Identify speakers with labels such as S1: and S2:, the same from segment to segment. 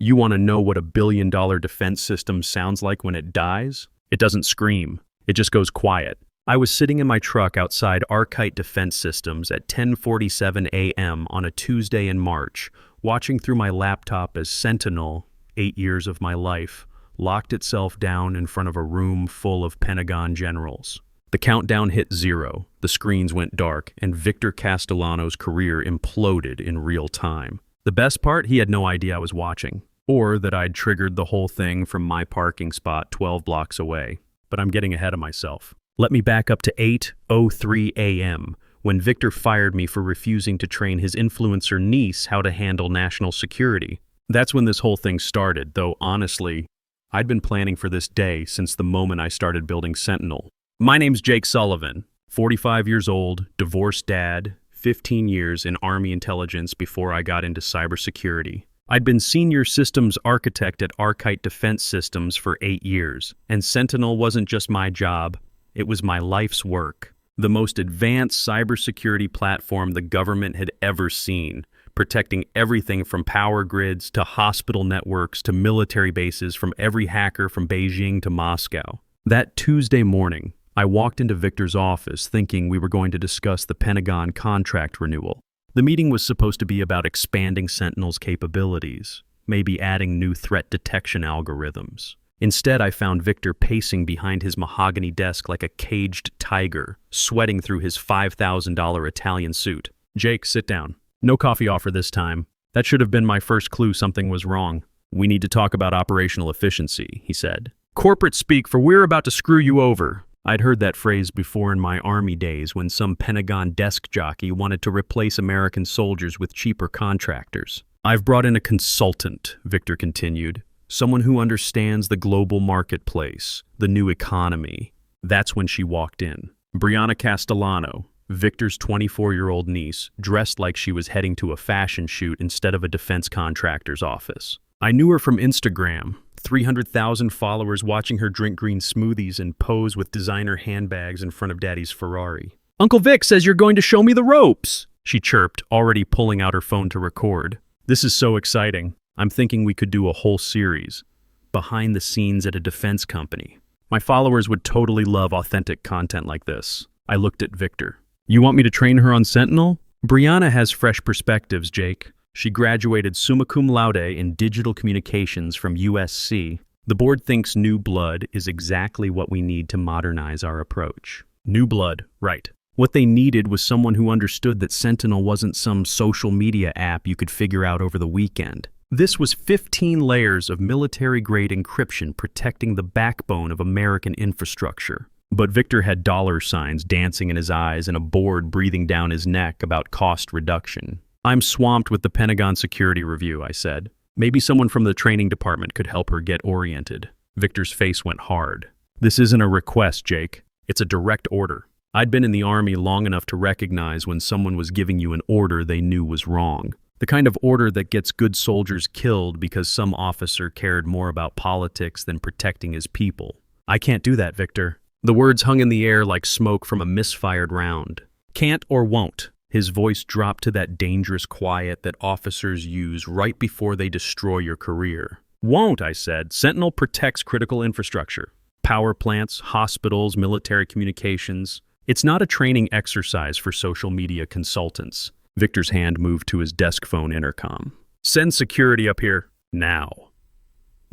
S1: You want to know what a billion-dollar defense system sounds like when it dies? It doesn't scream. It just goes quiet. I was sitting in my truck outside Archite Defense Systems at 10:47 a.m. on a Tuesday in March, watching through my laptop as Sentinel, 8 years of my life, locked itself down in front of a room full of Pentagon generals. The countdown hit 0, the screens went dark, and Victor Castellano's career imploded in real time. The best part, he had no idea I was watching, or that I'd triggered the whole thing from my parking spot 12 blocks away. But I'm getting ahead of myself. Let me back up to 8:03 a.m., when Victor fired me for refusing to train his influencer niece how to handle national security. That's when this whole thing started, though honestly, I'd been planning for this day since the moment I started building Sentinel. My name's Jake Sullivan, 45 years old, divorced dad, 15 years in Army intelligence before I got into cybersecurity. I'd been senior systems architect at Archite Defense Systems for 8 years, and Sentinel wasn't just my job, it was my life's work. The most advanced cybersecurity platform the government had ever seen, protecting everything from power grids to hospital networks to military bases from every hacker from Beijing to Moscow. That Tuesday morning, I walked into Victor's office thinking we were going to discuss the Pentagon contract renewal. The meeting was supposed to be about expanding Sentinel's capabilities, maybe adding new threat detection algorithms. Instead, I found Victor pacing behind his mahogany desk like a caged tiger, sweating through his $5,000 Italian suit. Jake, sit down. No coffee offer this time. That should have been my first clue something was wrong. We need to talk about operational efficiency, he said. Corporate speak for we're about to screw you over. I'd heard that phrase before in my Army days when some Pentagon desk jockey wanted to replace American soldiers with cheaper contractors. I've brought in a consultant, Victor continued. Someone who understands the global marketplace, the new economy. That's when she walked in. Brianna Castellano, Victor's 24-year-old niece, dressed like she was heading to a fashion shoot instead of a defense contractor's office. I knew her from Instagram. 300,000 followers watching her drink green smoothies and pose with designer handbags in front of Daddy's Ferrari. Uncle Vic says you're going to show me the ropes, she chirped, already pulling out her phone to record. This is so exciting. I'm thinking we could do a whole series. Behind the scenes at a defense company. My followers would totally love authentic content like this. I looked at Victor. You want me to train her on Sentinel? Brianna has fresh perspectives, Jake. She graduated summa cum laude in digital communications from USC. The board thinks new blood is exactly what we need to modernize our approach. New blood, right. What they needed was someone who understood that Sentinel wasn't some social media app you could figure out over the weekend. This was 15 layers of military-grade encryption protecting the backbone of American infrastructure. But Victor had dollar signs dancing in his eyes and a board breathing down his neck about cost reduction. I'm swamped with the Pentagon security review, I said. Maybe someone from the training department could help her get oriented. Victor's face went hard. This isn't a request, Jake. It's a direct order. I'd been in the Army long enough to recognize when someone was giving you an order they knew was wrong. The kind of order that gets good soldiers killed because some officer cared more about politics than protecting his people. I can't do that, Victor. The words hung in the air like smoke from a misfired round. Can't or won't. His voice dropped to that dangerous quiet that officers use right before they destroy your career. Won't, I said. Sentinel protects critical infrastructure. Power plants, hospitals, military communications. It's not a training exercise for social media consultants. Victor's hand moved to his desk phone intercom. Send security up here, now.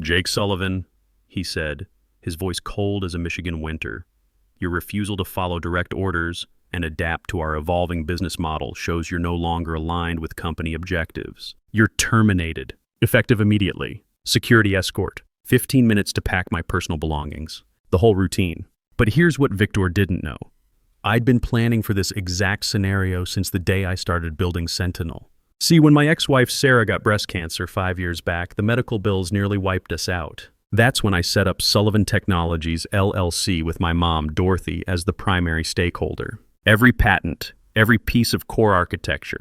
S1: Jake Sullivan, he said, his voice cold as a Michigan winter. Your refusal to follow direct orders and adapt to our evolving business model shows you're no longer aligned with company objectives. You're terminated, effective immediately. Security escort, 15 minutes to pack my personal belongings. The whole routine. But here's what Victor didn't know. I'd been planning for this exact scenario since the day I started building Sentinel. See, when my ex-wife Sarah got breast cancer 5 years back, the medical bills nearly wiped us out. That's when I set up Sullivan Technologies, LLC with my mom, Dorothy, as the primary stakeholder. Every patent, every piece of core architecture,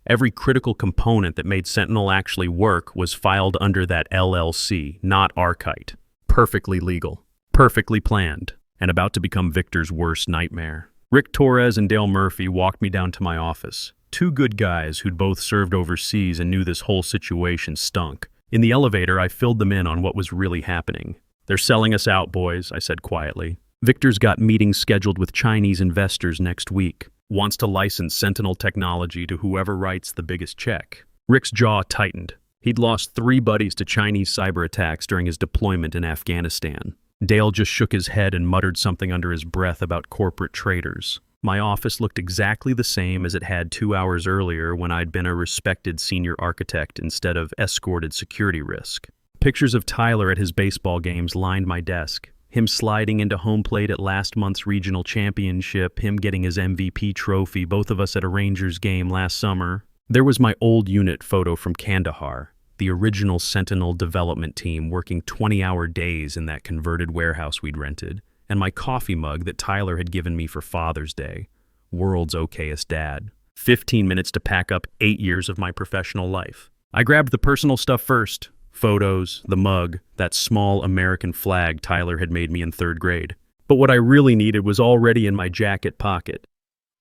S1: every critical component that made Sentinel actually work was filed under that LLC, not Archite. Perfectly legal, perfectly planned, and about to become Victor's worst nightmare. Rick Torres and Dale Murphy walked me down to my office. Two good guys who'd both served overseas and knew this whole situation stunk. In the elevator, I filled them in on what was really happening. "They're selling us out, boys," I said quietly. "Victor's got meetings scheduled with Chinese investors next week. Wants to license Sentinel technology to whoever writes the biggest check." Rick's jaw tightened. He'd lost 3 buddies to Chinese cyber attacks during his deployment in Afghanistan. Dale just shook his head and muttered something under his breath about corporate traitors. My office looked exactly the same as it had 2 hours earlier when I'd been a respected senior architect instead of escorted security risk. Pictures of Tyler at his baseball games lined my desk. Him sliding into home plate at last month's regional championship, him getting his MVP trophy, both of us at a Rangers game last summer. There was my old unit photo from Kandahar, the original Sentinel development team working 20-hour days in that converted warehouse we'd rented, and my coffee mug that Tyler had given me for Father's Day. World's okayest dad. 15 minutes to pack up 8 years of my professional life. I grabbed the personal stuff first. Photos, the mug, that small American flag Tyler had made me in 3rd grade. But what I really needed was already in my jacket pocket.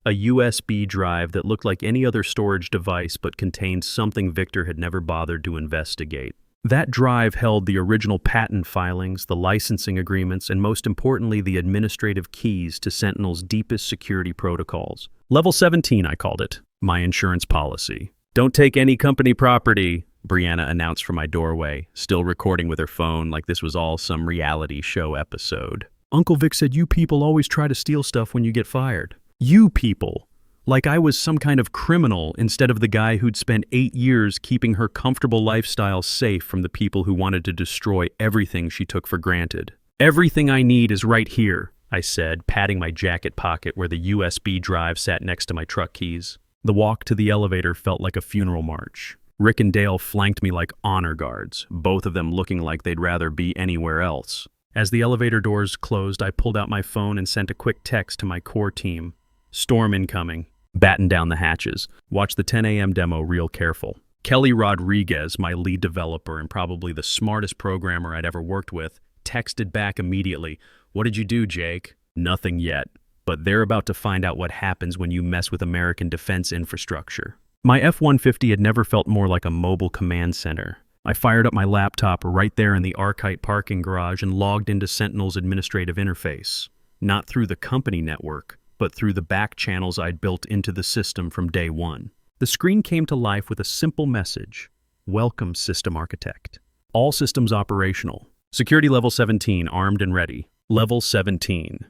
S1: A USB drive that looked like any other storage device but contained something Victor had never bothered to investigate. That drive held the original patent filings, the licensing agreements, and most importantly, the administrative keys to Sentinel's deepest security protocols. Level 17, I called it. My insurance policy. "Don't take any company property," Brianna announced from my doorway, still recording with her phone like this was all some reality show episode. "Uncle Vic said you people always try to steal stuff when you get fired." You people. Like I was some kind of criminal instead of the guy who'd spent 8 years keeping her comfortable lifestyle safe from the people who wanted to destroy everything she took for granted. "Everything I need is right here," I said, patting my jacket pocket where the USB drive sat next to my truck keys. The walk to the elevator felt like a funeral march. Rick and Dale flanked me like honor guards, both of them looking like they'd rather be anywhere else. As the elevator doors closed, I pulled out my phone and sent a quick text to my core team. "Storm incoming. Batten down the hatches. Watch the 10 a.m. demo real careful." Kelly Rodriguez, my lead developer and probably the smartest programmer I'd ever worked with, texted back immediately. "What did you do, Jake?" "Nothing yet, but they're about to find out what happens when you mess with American defense infrastructure." My F-150 had never felt more like a mobile command center. I fired up my laptop right there in the Archite parking garage and logged into Sentinel's administrative interface. Not through the company network, but through the back channels I'd built into the system from day one. The screen came to life with a simple message. "Welcome, System Architect. All systems operational. Security level 17, armed and ready." Level 17.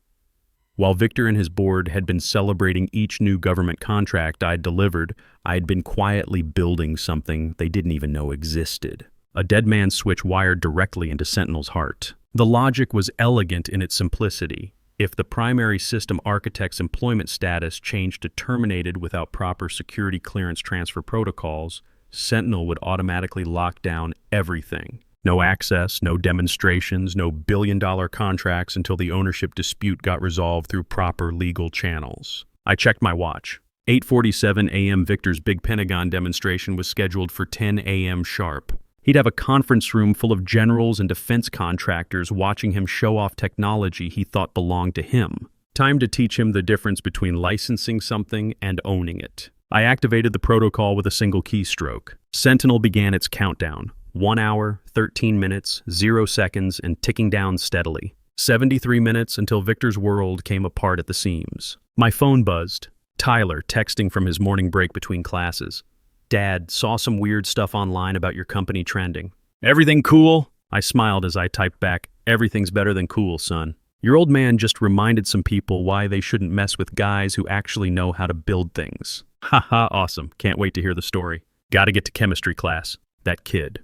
S1: While Victor and his board had been celebrating each new government contract I'd delivered, I'd been quietly building something they didn't even know existed. A dead man switch wired directly into Sentinel's heart. The logic was elegant in its simplicity. If the primary system architect's employment status changed to terminated without proper security clearance transfer protocols, Sentinel would automatically lock down everything. No access, no demonstrations, no billion-dollar contracts until the ownership dispute got resolved through proper legal channels. I checked my watch. 8:47 a.m. Victor's big Pentagon demonstration was scheduled for 10 a.m. sharp. He'd have a conference room full of generals and defense contractors watching him show off technology he thought belonged to him. Time to teach him the difference between licensing something and owning it. I activated the protocol with a single keystroke. Sentinel began its countdown. 1 hour, 13 minutes, 0 seconds, and ticking down steadily. 73 minutes until Victor's world came apart at the seams. My phone buzzed. Tyler, texting from his morning break between classes. "Dad, saw some weird stuff online about your company trending." "Everything cool?" I smiled as I typed back, "Everything's better than cool, son. Your old man just reminded some people why they shouldn't mess with guys who actually know how to build things." "Haha, awesome. Can't wait to hear the story." Gotta get to chemistry class. That kid.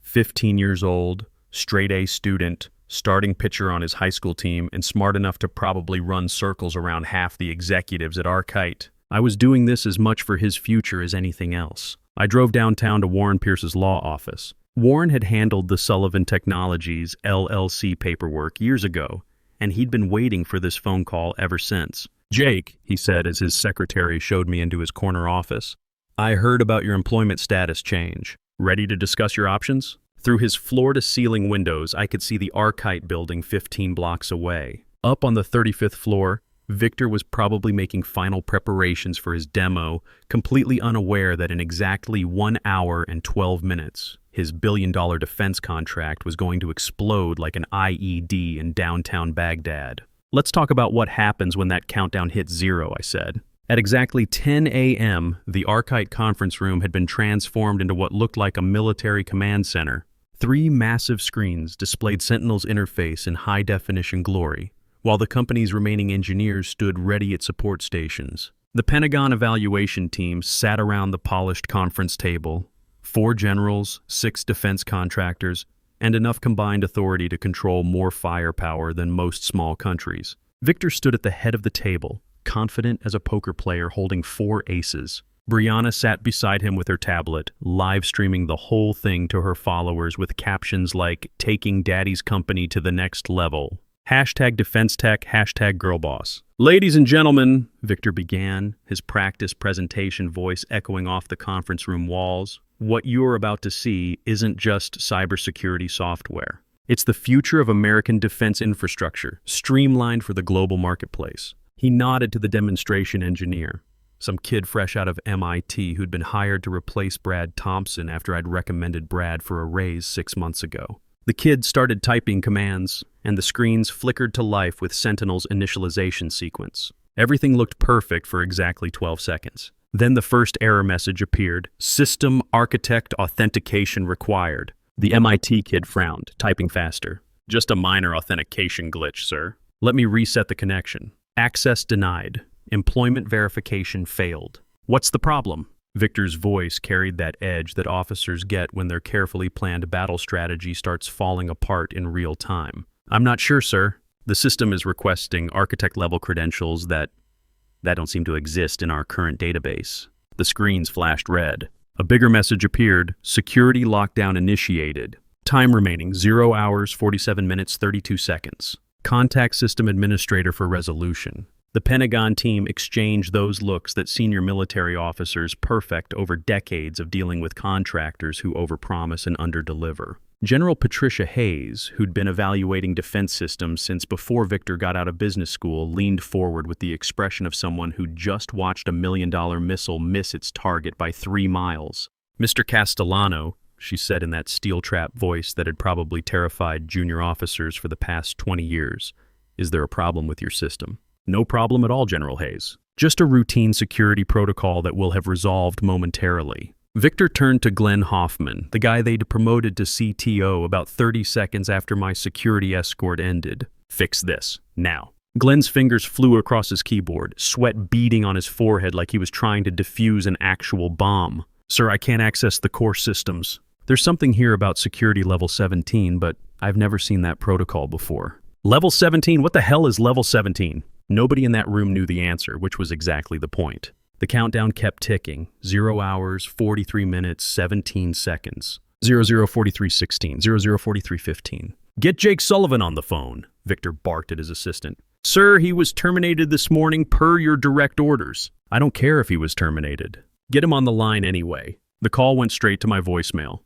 S1: 15 years old, straight A student, starting pitcher on his high school team, and smart enough to probably run circles around half the executives at Archite. I was doing this as much for his future as anything else. I drove downtown to Warren Pierce's law office. Warren had handled the Sullivan Technologies LLC paperwork years ago, and he'd been waiting for this phone call ever since. "Jake," he said as his secretary showed me into his corner office, "I heard about your employment status change. Ready to discuss your options?" Through his floor-to-ceiling windows, I could see the Archite building 15 blocks away. Up on the 35th floor, Victor was probably making final preparations for his demo, completely unaware that in exactly 1 hour and 12 minutes, his billion-dollar defense contract was going to explode like an IED in downtown Baghdad. Let's talk about what happens when that countdown hits zero, I said. At exactly 10 a.m., the Archite conference room had been transformed into what looked like a military command center. 3 massive screens displayed Sentinel's interface in high-definition glory, while the company's remaining engineers stood ready at support stations. The Pentagon evaluation team sat around the polished conference table, 4 generals, 6 defense contractors, and enough combined authority to control more firepower than most small countries. Victor stood at the head of the table, confident as a poker player holding 4 aces. Brianna sat beside him with her tablet, live streaming the whole thing to her followers with captions like, "Taking Daddy's company to the next level." #DefenseTech, #GirlBoss. Ladies and gentlemen, Victor began, his practice presentation voice echoing off the conference room walls. What you're about to see isn't just cybersecurity software. It's the future of American defense infrastructure, streamlined for the global marketplace. He nodded to the demonstration engineer, some kid fresh out of MIT who'd been hired to replace Brad Thompson after I'd recommended Brad for a raise 6 months ago. The kid started typing commands, and the screens flickered to life with Sentinel's initialization sequence. Everything looked perfect for exactly 12 seconds. Then the first error message appeared, "System Architect Authentication Required." The MIT kid frowned, typing faster. "Just a minor authentication glitch, sir. Let me reset the connection. Access denied. Employment verification failed." "What's the problem?" Victor's voice carried that edge that officers get when their carefully planned battle strategy starts falling apart in real time. "I'm not sure, sir. The system is requesting architect-level credentials that don't seem to exist in our current database." The screens flashed red. A bigger message appeared, "Security lockdown initiated. Time remaining 0 hours, 47 minutes, 32 seconds. Contact system administrator for resolution." The Pentagon team exchanged those looks that senior military officers perfect over decades of dealing with contractors who overpromise and underdeliver. General Patricia Hayes, who'd been evaluating defense systems since before Victor got out of business school, leaned forward with the expression of someone who just watched a $1 million missile miss its target by 3 miles. "Mr. Castellano," she said in that steel-trap voice that had probably terrified junior officers for the past 20 years, "is there a problem with your system?" "No problem at all, General Hayes. Just a routine security protocol that will have resolved momentarily." Victor turned to Glenn Hoffman, the guy they'd promoted to CTO about 30 seconds after my security escort ended. "Fix this, now." Glenn's fingers flew across his keyboard, sweat beading on his forehead like he was trying to defuse an actual bomb. "Sir, I can't access the core systems. There's something here about security level 17, but I've never seen that protocol before." "Level 17? What the hell is level 17? Nobody in that room knew the answer, which was exactly the point. The countdown kept ticking. 0 hours, 43 minutes, 17 seconds. 004316, 004315. "Get Jake Sullivan on the phone," Victor barked at his assistant. "Sir, he was terminated this morning per your direct orders." "I don't care if he was terminated. Get him on the line anyway." The call went straight to my voicemail.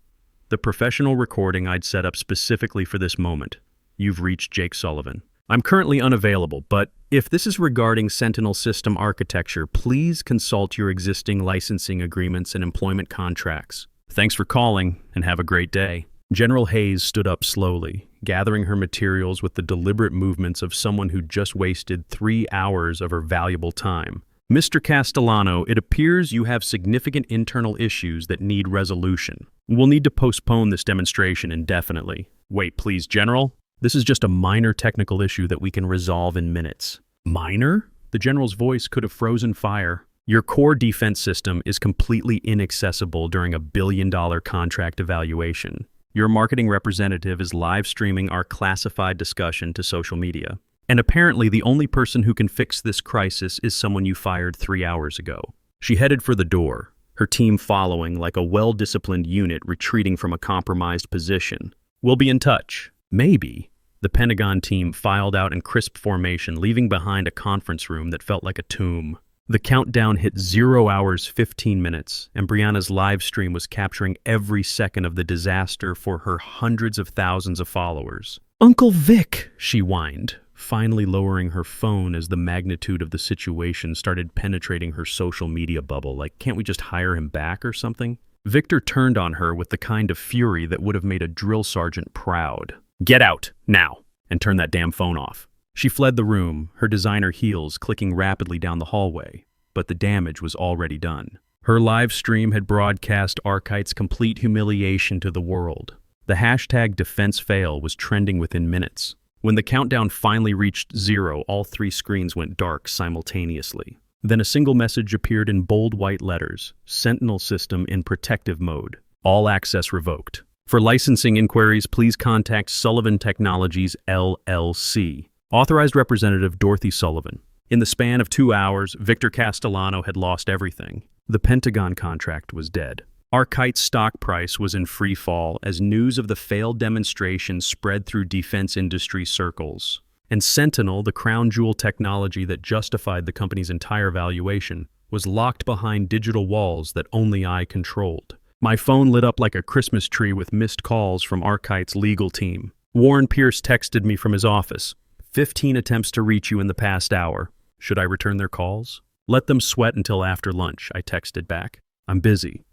S1: The professional recording I'd set up specifically for this moment. "You've reached Jake Sullivan. I'm currently unavailable, but if this is regarding Sentinel system architecture, please consult your existing licensing agreements and employment contracts. Thanks for calling, and have a great day." General Hayes stood up slowly, gathering her materials with the deliberate movements of someone who just wasted 3 hours of her valuable time. "Mr. Castellano, it appears you have significant internal issues that need resolution. We'll need to postpone this demonstration indefinitely." "Wait, please, General. This is just a minor technical issue that we can resolve in minutes." "Minor?" The general's voice could have frozen fire. "Your core defense system is completely inaccessible during a billion-dollar contract evaluation. Your marketing representative is live streaming our classified discussion to social media. And apparently the only person who can fix this crisis is someone you fired 3 hours ago." She headed for the door, her team following like a well-disciplined unit retreating from a compromised position. "We'll be in touch." "Maybe." The Pentagon team filed out in crisp formation, leaving behind a conference room that felt like a tomb. The countdown hit 0 hours, 15 minutes, and Brianna's live stream was capturing every second of the disaster for her hundreds of thousands of followers. "Uncle Vic," she whined, finally lowering her phone as the magnitude of the situation started penetrating her social media bubble. Like, can't we just hire him back or something? Victor turned on her with the kind of fury that would have made a drill sergeant proud. Get out, now, and turn that damn phone off. She fled the room, her designer heels clicking rapidly down the hallway, but the damage was already done. Her live stream had broadcast Arkite's complete humiliation to the world. The hashtag #DefenseFail was trending within minutes. When the countdown finally reached 0, all 3 screens went dark simultaneously. Then a single message appeared in bold white letters: Sentinel system in protective mode. All access revoked. For licensing inquiries, please contact Sullivan Technologies, LLC. Authorized Representative Dorothy Sullivan. In the span of 2 hours, Victor Castellano had lost everything. The Pentagon contract was dead. Arkite's stock price was in free fall as news of the failed demonstration spread through defense industry circles. And Sentinel, the crown jewel technology that justified the company's entire valuation, was locked behind digital walls that only I controlled. My phone lit up like a Christmas tree with missed calls from Arkite's legal team. Warren Pierce texted me from his office. 15 attempts to reach you in the past hour. Should I return their calls? Let them sweat until after lunch, I texted back. I'm busy.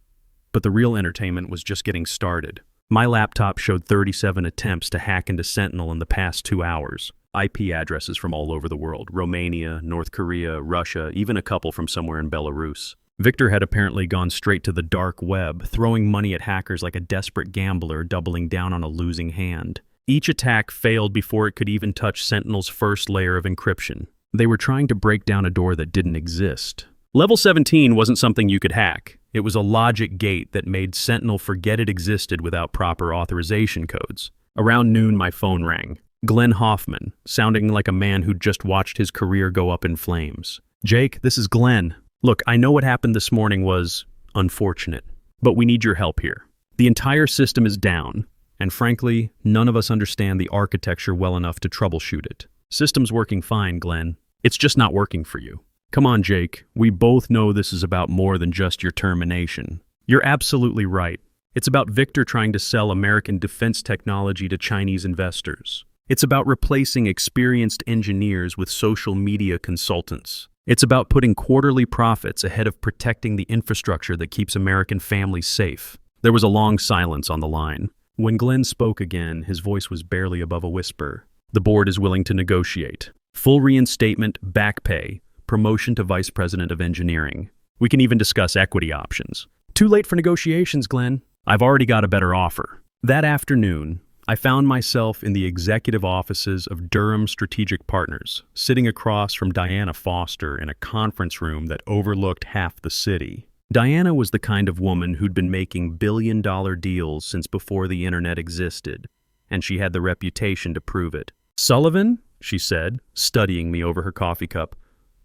S1: But the real entertainment was just getting started. My laptop showed 37 attempts to hack into Sentinel in the past 2 hours. IP addresses from all over the world: Romania, North Korea, Russia, even a couple from somewhere in Belarus. Victor had apparently gone straight to the dark web, throwing money at hackers like a desperate gambler doubling down on a losing hand. Each attack failed before it could even touch Sentinel's first layer of encryption. They were trying to break down a door that didn't exist. Level 17 wasn't something you could hack. It was a logic gate that made Sentinel forget it existed without proper authorization codes. Around noon, my phone rang. Glenn Hoffman, sounding like a man who'd just watched his career go up in flames. Jake, this is Glenn. Look, I know what happened this morning was unfortunate, but we need your help here. The entire system is down, and frankly, none of us understand the architecture well enough to troubleshoot it. System's working fine, Glenn. It's just not working for you. Come on, Jake. We both know this is about more than just your termination. You're absolutely right. It's about Victor trying to sell American defense technology to Chinese investors. It's about replacing experienced engineers with social media consultants. It's about putting quarterly profits ahead of protecting the infrastructure that keeps American families safe. There was a long silence on the line. When Glenn spoke again, his voice was barely above a whisper. The board is willing to negotiate. Full reinstatement, back pay, promotion to vice president of engineering. We can even discuss equity options. Too late for negotiations, Glenn. I've already got a better offer. That afternoon, I found myself in the executive offices of Durham Strategic Partners, sitting across from Diana Foster in a conference room that overlooked half the city. Diana was the kind of woman who'd been making billion-dollar deals since before the internet existed, and she had the reputation to prove it. Sullivan, she said, studying me over her coffee cup,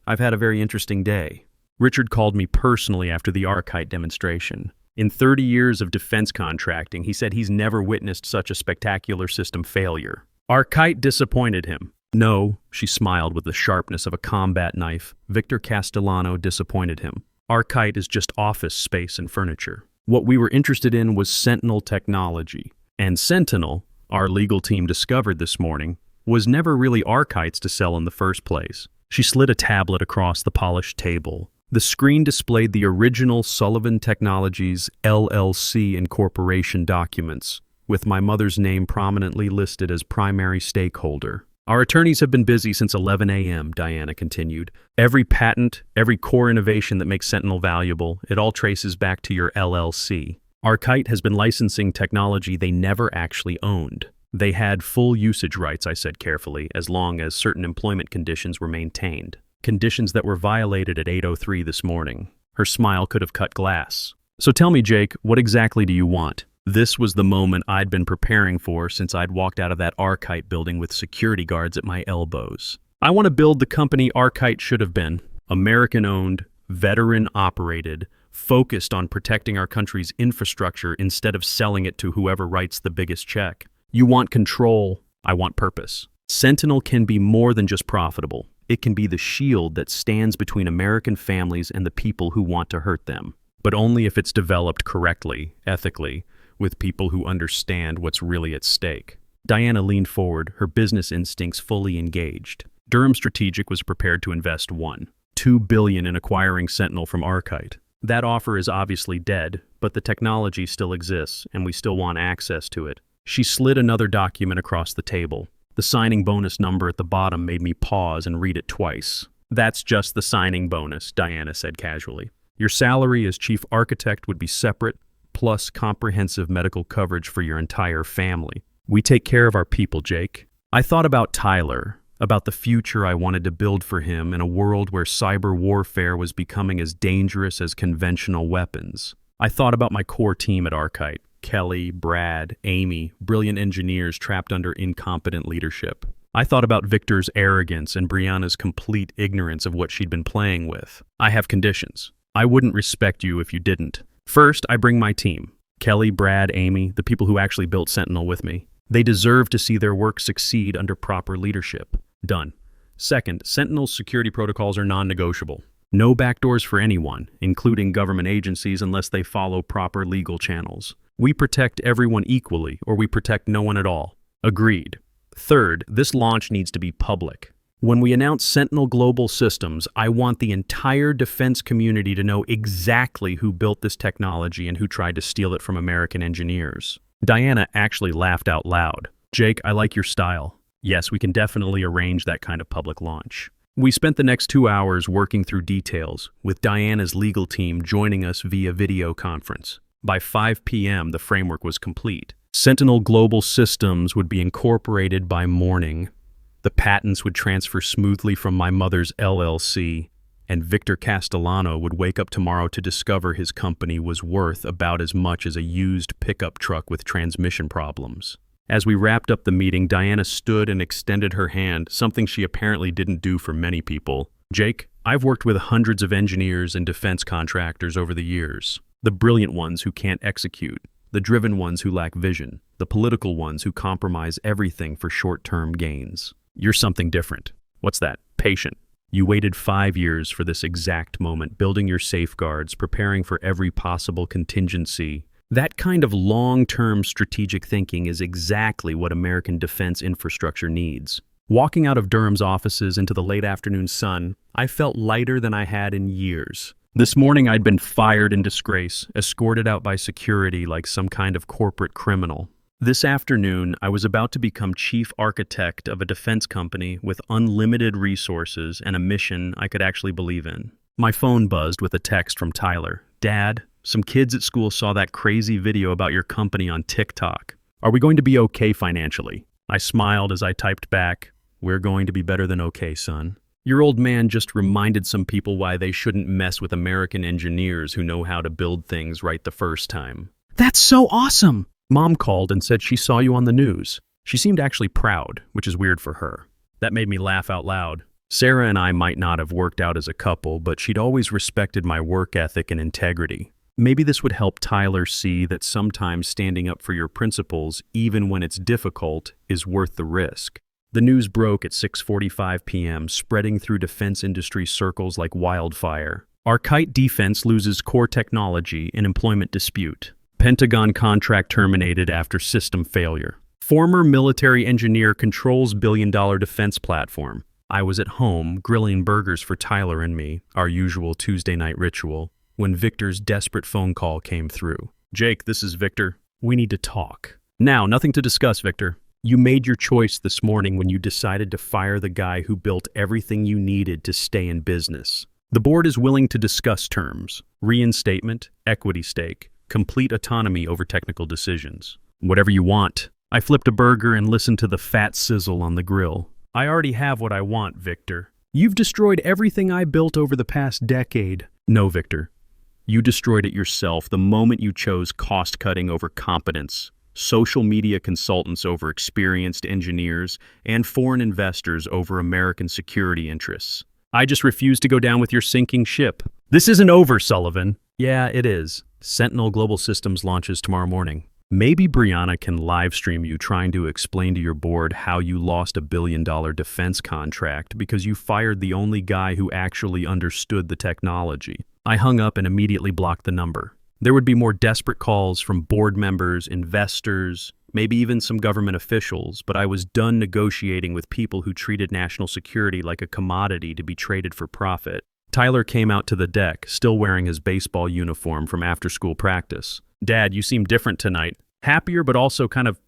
S1: I've had a very interesting day. Richard called me personally after the Arkite demonstration. In 30 years of defense contracting, he said he's never witnessed such a spectacular system failure. Arkite disappointed him. No, she smiled with the sharpness of a combat knife. Victor Castellano disappointed him. Arkite is just office space and furniture. What we were interested in was Sentinel technology. And Sentinel, our legal team discovered this morning, was never really Arkite's to sell in the first place. She slid a tablet across the polished table. The screen displayed the original Sullivan Technologies LLC incorporation documents, with my mother's name prominently listed as primary stakeholder. Our attorneys have been busy since 11 a.m., Diana continued. Every patent, every core innovation that makes Sentinel valuable, it all traces back to your LLC. Arkite has been licensing technology they never actually owned. They had full usage rights, I said carefully, as long as certain employment conditions were maintained. Conditions that were violated at 8:03 this morning. Her smile could have cut glass. So tell me, Jake, what exactly do you want? This was the moment I'd been preparing for since I'd walked out of that Arkite building with security guards at my elbows. I want to build the company Arkite should have been. American-owned, veteran-operated, focused on protecting our country's infrastructure instead of selling it to whoever writes the biggest check. You want control, I want purpose. Sentinel can be more than just profitable. It can be the shield that stands between American families and the people who want to hurt them. But only if it's developed correctly, ethically, with people who understand what's really at stake. Diana leaned forward, her business instincts fully engaged. Durham Strategic was prepared to invest $2 billion in acquiring Sentinel from Archite. That offer is obviously dead, but the technology still exists, and we still want access to it. She slid another document across the table. The signing bonus number at the bottom made me pause and read it twice. That's just the signing bonus, Diana said casually. Your salary as chief architect would be separate, plus comprehensive medical coverage for your entire family. We take care of our people, Jake. I thought about Tyler, about the future I wanted to build for him in a world where cyber warfare was becoming as dangerous as conventional weapons. I thought about my core team at Archite, Kelly, Brad, Amy, brilliant engineers trapped under incompetent leadership. I thought about Victor's arrogance and Brianna's complete ignorance of what she'd been playing with. I have conditions. I wouldn't respect you if you didn't. First, I bring my team. Kelly, Brad, Amy, the people who actually built Sentinel with me. They deserve to see their work succeed under proper leadership. Done. Second, Sentinel's security protocols are non-negotiable. No backdoors for anyone, including government agencies, unless they follow proper legal channels. We protect everyone equally, or we protect no one at all. Agreed. Third, this launch needs to be public. When we announce Sentinel Global Systems, I want the entire defense community to know exactly who built this technology and who tried to steal it from American engineers. Diana actually laughed out loud. Jake, I like your style. Yes, we can definitely arrange that kind of public launch. We spent the next 2 hours working through details, with Diana's legal team joining us via video conference. By 5 p.m., the framework was complete. Sentinel Global Systems would be incorporated by morning. The patents would transfer smoothly from my mother's LLC, and Victor Castellano would wake up tomorrow to discover his company was worth about as much as a used pickup truck with transmission problems. As we wrapped up the meeting, Diana stood and extended her hand, something she apparently didn't do for many people. Jake, I've worked with hundreds of engineers and defense contractors over the years. The brilliant ones who can't execute, the driven ones who lack vision, the political ones who compromise everything for short-term gains. You're something different. What's that? Patient. You waited 5 years for this exact moment, building your safeguards, preparing for every possible contingency. That kind of long-term strategic thinking is exactly what American defense infrastructure needs. Walking out of Durham's offices into the late afternoon sun, I felt lighter than I had in years. This morning I'd been fired in disgrace, escorted out by security like some kind of corporate criminal. This afternoon, I was about to become chief architect of a defense company with unlimited resources and a mission I could actually believe in. My phone buzzed with a text from Tyler. Dad, some kids at school saw that crazy video about your company on TikTok. Are we going to be okay financially? I smiled as I typed back, we're going to be better than okay, son. Your old man just reminded some people why they shouldn't mess with American engineers who know how to build things right the first time. That's so awesome! Mom called and said she saw you on the news. She seemed actually proud, which is weird for her. That made me laugh out loud. Sarah and I might not have worked out as a couple, but she'd always respected my work ethic and integrity. Maybe this would help Tyler see that sometimes standing up for your principles, even when it's difficult, is worth the risk. The news broke at 6:45 p.m., spreading through defense industry circles like wildfire. Archite Defense loses core technology in employment dispute. Pentagon contract terminated after system failure. Former military engineer controls billion-dollar defense platform. I was at home, grilling burgers for Tyler and me, our usual Tuesday night ritual, when Victor's desperate phone call came through. Jake, this is Victor. We need to talk. Now, nothing to discuss, Victor. You made your choice this morning when you decided to fire the guy who built everything you needed to stay in business. The board is willing to discuss terms, reinstatement, equity stake, complete autonomy over technical decisions. Whatever you want. I flipped a burger and listened to the fat sizzle on the grill. I already have what I want, Victor. You've destroyed everything I built over the past decade. No, Victor. You destroyed it yourself the moment you chose cost-cutting over competence, social media consultants over experienced engineers, and foreign investors over American security interests. I just refuse to go down with your sinking ship. This isn't over, Sullivan. Yeah, it is. Sentinel Global Systems launches tomorrow morning. Maybe Brianna can live stream you trying to explain to your board how you lost $1 billion defense contract because you fired the only guy who actually understood the technology. I hung up and immediately blocked the number. There would be more desperate calls from board members, investors, maybe even some government officials, but I was done negotiating with people who treated national security like a commodity to be traded for profit. Tyler came out to the deck, still wearing his baseball uniform from after-school practice. "Dad, you seem different tonight. Happier, but also kind of,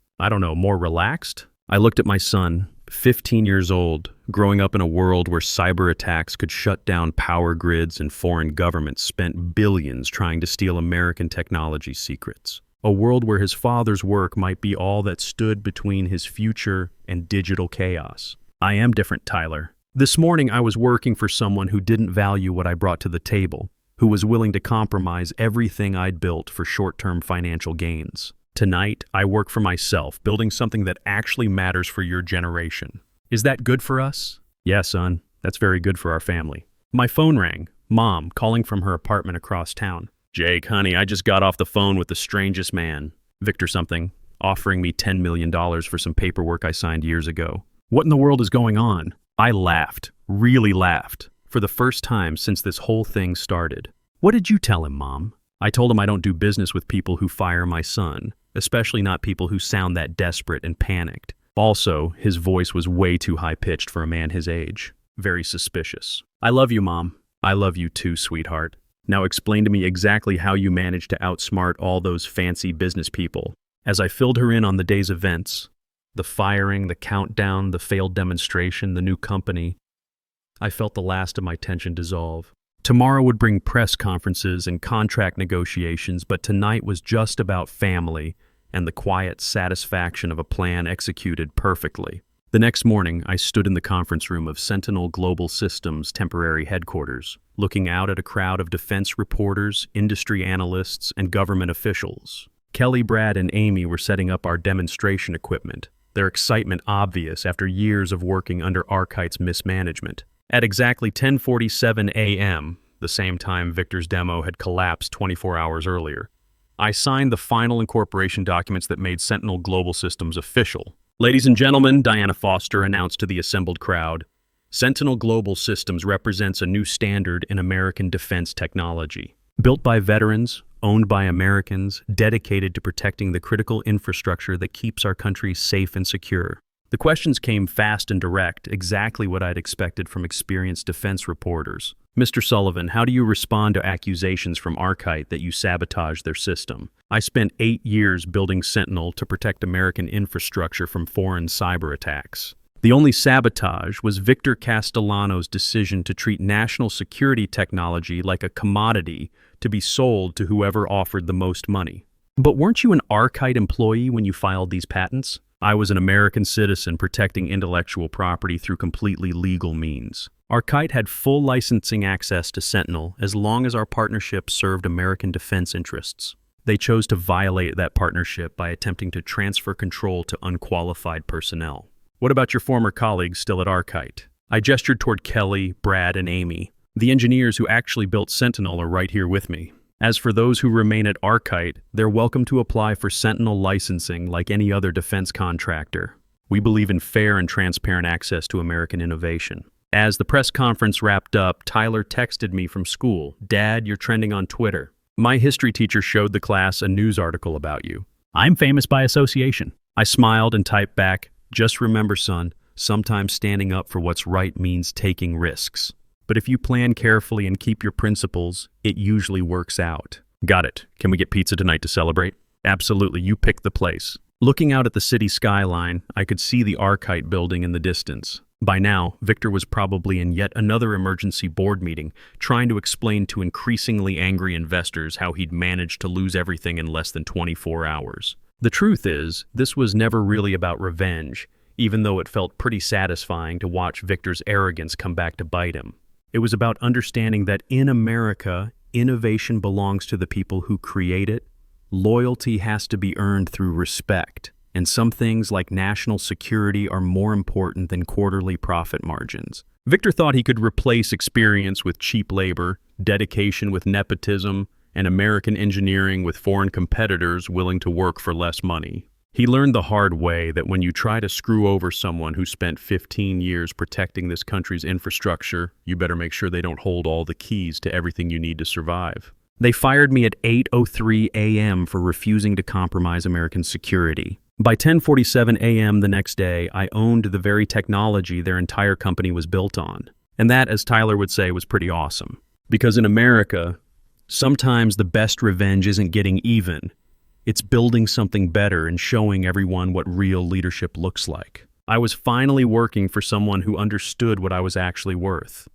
S1: more relaxed?" I looked at my son, 15 years old, growing up in a world where cyber attacks could shut down power grids and foreign governments spent billions trying to steal American technology secrets. A world where his father's work might be all that stood between his future and digital chaos. "I am different, Tyler. This morning I was working for someone who didn't value what I brought to the table, who was willing to compromise everything I'd built for short-term financial gains. Tonight, I work for myself, building something that actually matters for your generation. Is that good for us?" "Yeah, son, that's very good for our family." My phone rang. Mom, calling from her apartment across town. "Jake, honey, I just got off the phone with the strangest man. Victor something, offering me $10 million for some paperwork I signed years ago. What in the world is going on?" I laughed, really laughed, for the first time since this whole thing started. "What did you tell him, Mom?" "I told him I don't do business with people who fire my son, especially not people who sound that desperate and panicked." Also, his voice was way too high-pitched for a man his age. Very suspicious. "I love you, Mom." "I love you too, sweetheart. Now explain to me exactly how you managed to outsmart all those fancy business people." As I filled her in on the day's events, the firing, the countdown, the failed demonstration, the new company, I felt the last of my tension dissolve. Tomorrow would bring press conferences and contract negotiations, but tonight was just about family and the quiet satisfaction of a plan executed perfectly. The next morning, I stood in the conference room of Sentinel Global Systems' temporary headquarters, looking out at a crowd of defense reporters, industry analysts, and government officials. Kelly, Brad, and Amy were setting up our demonstration equipment, their excitement obvious after years of working under Arkite's mismanagement. At exactly 10:47 a.m., the same time Victor's demo had collapsed 24 hours earlier, I signed the final incorporation documents that made Sentinel Global Systems official. "Ladies and gentlemen," Diana Foster announced to the assembled crowd, "Sentinel Global Systems represents a new standard in American defense technology. Built by veterans, owned by Americans, dedicated to protecting the critical infrastructure that keeps our country safe and secure." The questions came fast and direct, exactly what I'd expected from experienced defense reporters. "Mr. Sullivan, how do you respond to accusations from Arkite that you sabotaged their system?" "I spent 8 years building Sentinel to protect American infrastructure from foreign cyber attacks. The only sabotage was Victor Castellano's decision to treat national security technology like a commodity to be sold to whoever offered the most money." "But weren't you an Arkite employee when you filed these patents?" "I was an American citizen protecting intellectual property through completely legal means. Arkite had full licensing access to Sentinel as long as our partnership served American defense interests. They chose to violate that partnership by attempting to transfer control to unqualified personnel." "What about your former colleagues still at Arkite?" I gestured toward Kelly, Brad, and Amy. "The engineers who actually built Sentinel are right here with me. As for those who remain at Arkite, they're welcome to apply for Sentinel licensing like any other defense contractor. We believe in fair and transparent access to American innovation." As the press conference wrapped up, Tyler texted me from school, "Dad, you're trending on Twitter. My history teacher showed the class a news article about you. I'm famous by association." I smiled and typed back, "Just remember, son, sometimes standing up for what's right means taking risks. But if you plan carefully and keep your principles, it usually works out." "Got it. Can we get pizza tonight to celebrate?" "Absolutely. You pick the place." Looking out at the city skyline, I could see the Arkite building in the distance. By now, Victor was probably in yet another emergency board meeting, trying to explain to increasingly angry investors how he'd managed to lose everything in less than 24 hours. The truth is, this was never really about revenge, even though it felt pretty satisfying to watch Victor's arrogance come back to bite him. It was about understanding that in America, innovation belongs to the people who create it. Loyalty has to be earned through respect, and some things like national security are more important than quarterly profit margins. Victor thought he could replace experience with cheap labor, dedication with nepotism, and American engineering with foreign competitors willing to work for less money. He learned the hard way that when you try to screw over someone who spent 15 years protecting this country's infrastructure, you better make sure they don't hold all the keys to everything you need to survive. They fired me at 8:03 a.m. for refusing to compromise American security. By 10:47 a.m. the next day, I owned the very technology their entire company was built on. And that, as Tyler would say, was pretty awesome. Because in America, sometimes the best revenge isn't getting even. It's building something better and showing everyone what real leadership looks like. I was finally working for someone who understood what I was actually worth.